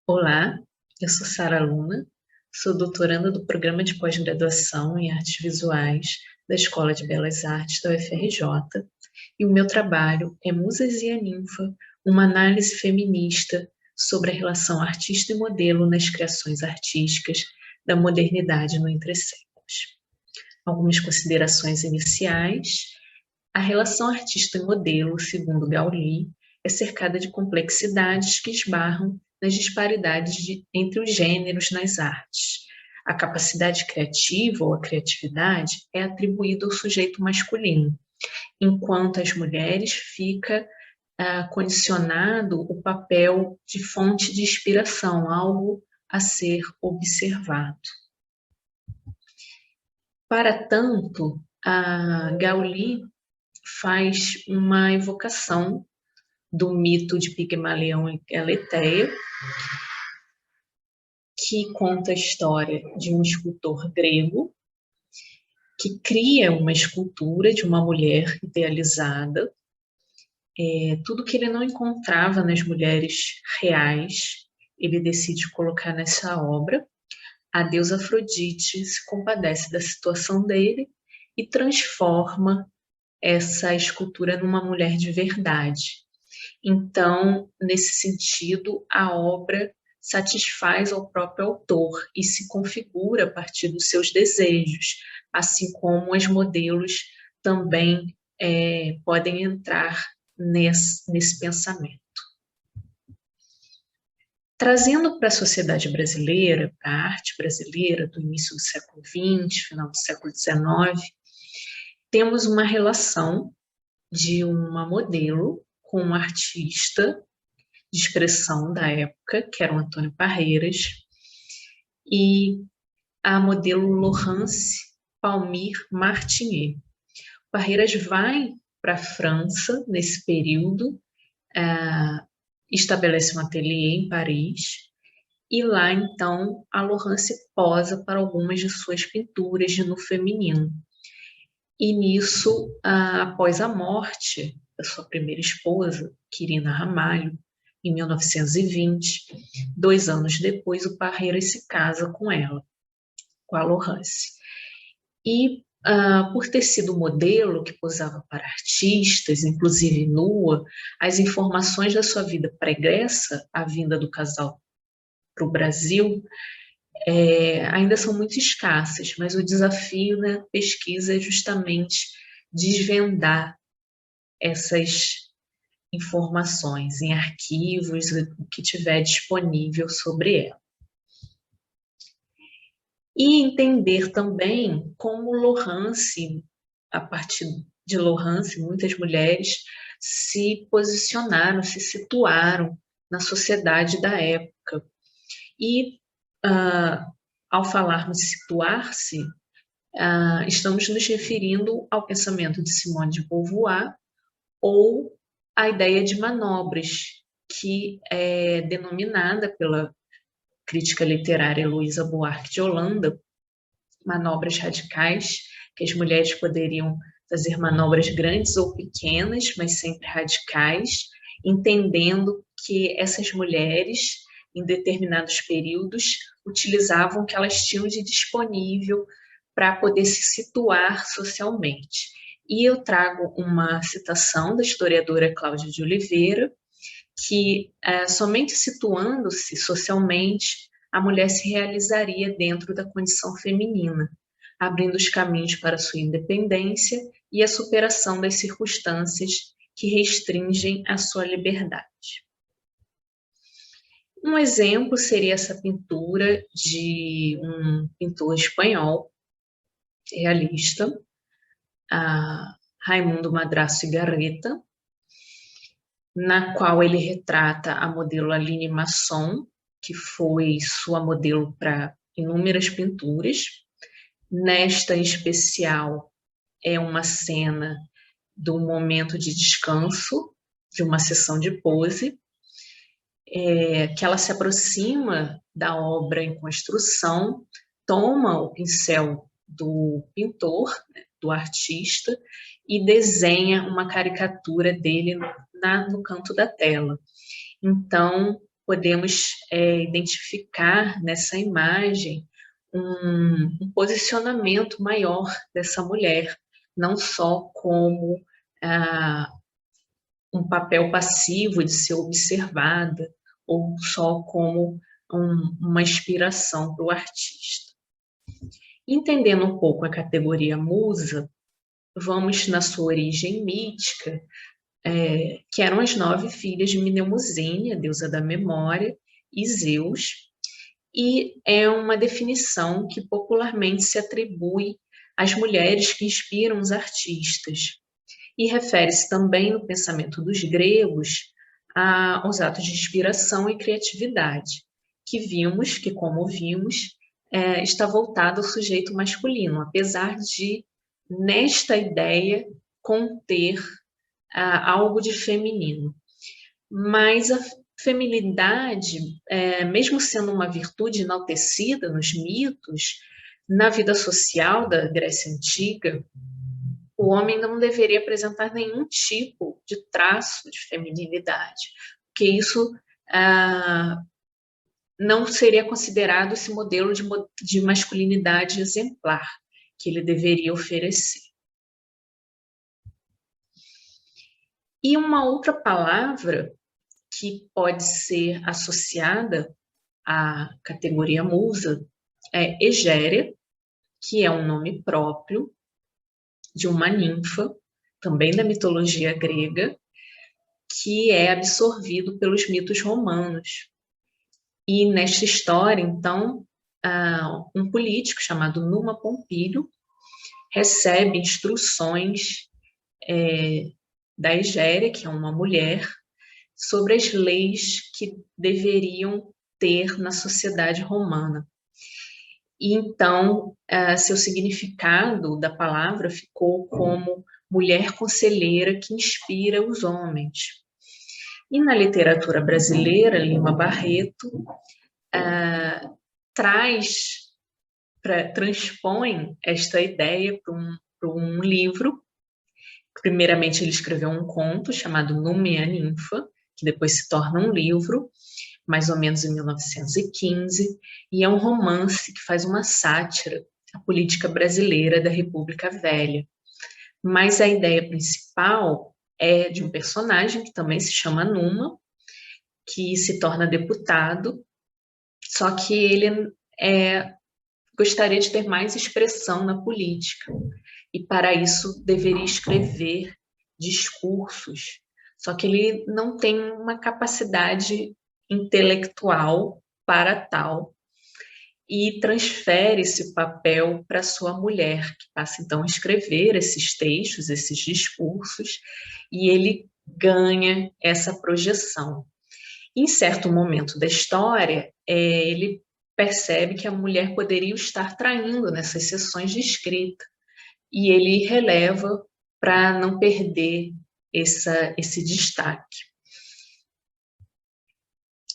Olá, eu sou Sara Luna, sou doutoranda do Programa de Pós-Graduação em Artes Visuais da Escola de Belas Artes da UFRJ, e o meu trabalho é Musas e a Ninfa, uma análise feminista sobre a relação artista e modelo nas criações artísticas da modernidade no Entresséculos. Algumas considerações iniciais. A relação artista e modelo, segundo Gauli, é cercada de complexidades que esbarram nas disparidades entre os gêneros nas artes. A capacidade criativa ou a criatividade é atribuída ao sujeito masculino, enquanto as mulheres fica condicionado o papel de fonte de inspiração, algo a ser observado. Para tanto, a Gauli faz uma evocação do mito de Pigmalião e Galateia, que conta a história de um escultor grego que cria uma escultura de uma mulher idealizada. Tudo que ele não encontrava nas mulheres reais, ele decide colocar nessa obra. A deusa Afrodite se compadece da situação dele e transforma essa escultura numa mulher de verdade. Então, nesse sentido, a obra satisfaz ao próprio autor e se configura a partir dos seus desejos, assim como as modelos também podem entrar nesse pensamento. Trazendo para a sociedade brasileira, para a arte brasileira do início do século XX, final do século XIX, temos uma relação de uma modelo com um artista de expressão da época, que era o Antônio Parreiras, e a modelo Laurence Palmyre Martinier. Parreiras vai para a França nesse período, estabelece um ateliê em Paris, e lá, então, a Laurence posa para algumas de suas pinturas de nu feminino. E nisso, após a morte da sua primeira esposa, Quirina Ramalho, em 1920, 2 anos depois, o Parreiras se casa com ela, com a Laurence. E por ter sido modelo que posava para artistas, inclusive nua, as informações da sua vida pregressa, a vinda do casal para o Brasil, ainda são muito escassas, mas o desafio da pesquisa é justamente desvendar essas informações em arquivos, o que tiver disponível sobre ela. E entender também como Laurence, a partir de Laurence, muitas mulheres se posicionaram, se situaram na sociedade da época. E, ao falarmos situar-se, estamos nos referindo ao pensamento de Simone de Beauvoir ou a ideia de manobras, que é denominada pela crítica literária Heloísa Buarque de Holanda, manobras radicais, que as mulheres poderiam fazer manobras grandes ou pequenas, mas sempre radicais, entendendo que essas mulheres, em determinados períodos, utilizavam o que elas tinham de disponível para poder se situar socialmente. E eu trago uma citação da historiadora Cláudia de Oliveira, que somente situando-se socialmente, a mulher se realizaria dentro da condição feminina, abrindo os caminhos para sua independência e a superação das circunstâncias que restringem a sua liberdade. Um exemplo seria essa pintura de um pintor espanhol, realista, Raimundo Madrazo e Garreta, na qual ele retrata a modelo Aline Masson, que foi sua modelo para inúmeras pinturas. Nesta em especial, é uma cena do momento de descanso, de uma sessão de pose, que ela se aproxima da obra em construção, toma o pincel do pintor, do artista, e desenha uma caricatura dele no canto da tela. Então, podemos identificar nessa imagem um posicionamento maior dessa mulher, não só como um papel passivo de ser observada, ou só como uma inspiração para o artista. Entendendo um pouco a categoria musa, vamos na sua origem mítica, que eram as 9 filhas de Mnemosyne, a deusa da memória, e Zeus, e é uma definição que popularmente se atribui às mulheres que inspiram os artistas, e refere-se também no pensamento dos gregos aos atos de inspiração e criatividade, que como vimos, está voltado ao sujeito masculino, apesar de, nesta ideia, conter algo de feminino. Mas a feminilidade, mesmo sendo uma virtude enaltecida nos mitos, na vida social da Grécia Antiga, o homem não deveria apresentar nenhum tipo de traço de feminilidade, porque isso não seria considerado esse modelo de masculinidade exemplar que ele deveria oferecer. E uma outra palavra que pode ser associada à categoria musa é Egéria, que é um nome próprio de uma ninfa, também da mitologia grega, que é absorvido pelos mitos romanos. E nesta história, então, um político chamado Numa Pompílio recebe instruções da Egéria, que é uma mulher, sobre as leis que deveriam ter na sociedade romana. E então, seu significado da palavra ficou como mulher conselheira que inspira os homens. E na literatura brasileira, Lima Barreto transpõe esta ideia para um livro. Primeiramente, ele escreveu um conto chamado Nume a Ninfa, que depois se torna um livro, mais ou menos em 1915, e é um romance que faz uma sátira à política brasileira da República Velha. Mas a ideia principal é de um personagem que também se chama Numa, que se torna deputado, só que ele gostaria de ter mais expressão na política, e para isso deveria escrever discursos, só que ele não tem uma capacidade intelectual para tal, e transfere esse papel para sua mulher, que passa então a escrever esses textos, esses discursos, e ele ganha essa projeção. Em certo momento da história, ele percebe que a mulher poderia estar traindo nessas sessões de escrita, e ele releva para não perder esse destaque.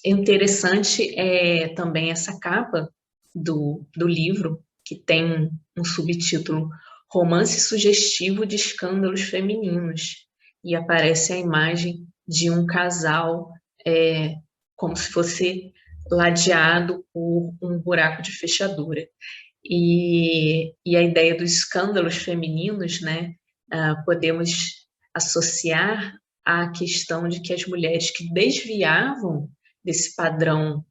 Interessante é também essa capa do livro, que tem um subtítulo Romance Sugestivo de Escândalos Femininos, e aparece a imagem de um casal como se fosse ladeado por um buraco de fechadura. E a ideia dos escândalos femininos, né, podemos associar à questão de que as mulheres que desviavam desse padrão,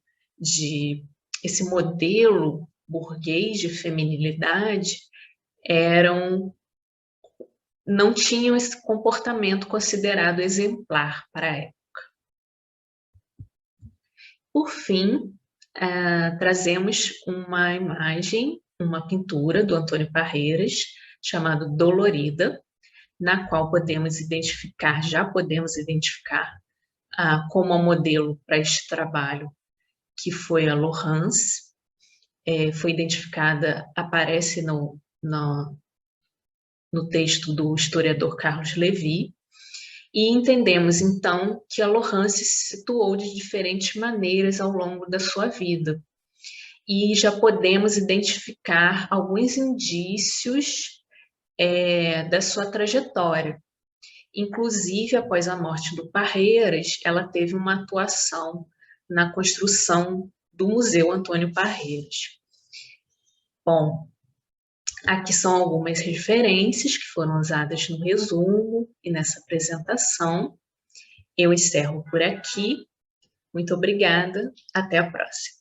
esse modelo burguês de feminilidade, não tinham esse comportamento considerado exemplar para a época. Por fim, trazemos uma imagem, uma pintura do Antônio Parreiras, chamado Dolorida, na qual já podemos identificar como a modelo para este trabalho, que foi a Laurence. Foi identificada, aparece no texto do historiador Carlos Lévy, e entendemos, então, que a Laurence se situou de diferentes maneiras ao longo da sua vida. E já podemos identificar alguns indícios da sua trajetória. Inclusive, após a morte do Parreiras, ela teve uma atuação na construção do Museu Antônio Parreiras. Bom, aqui são algumas referências que foram usadas no resumo e nessa apresentação. Eu encerro por aqui. Muito obrigada. Até a próxima.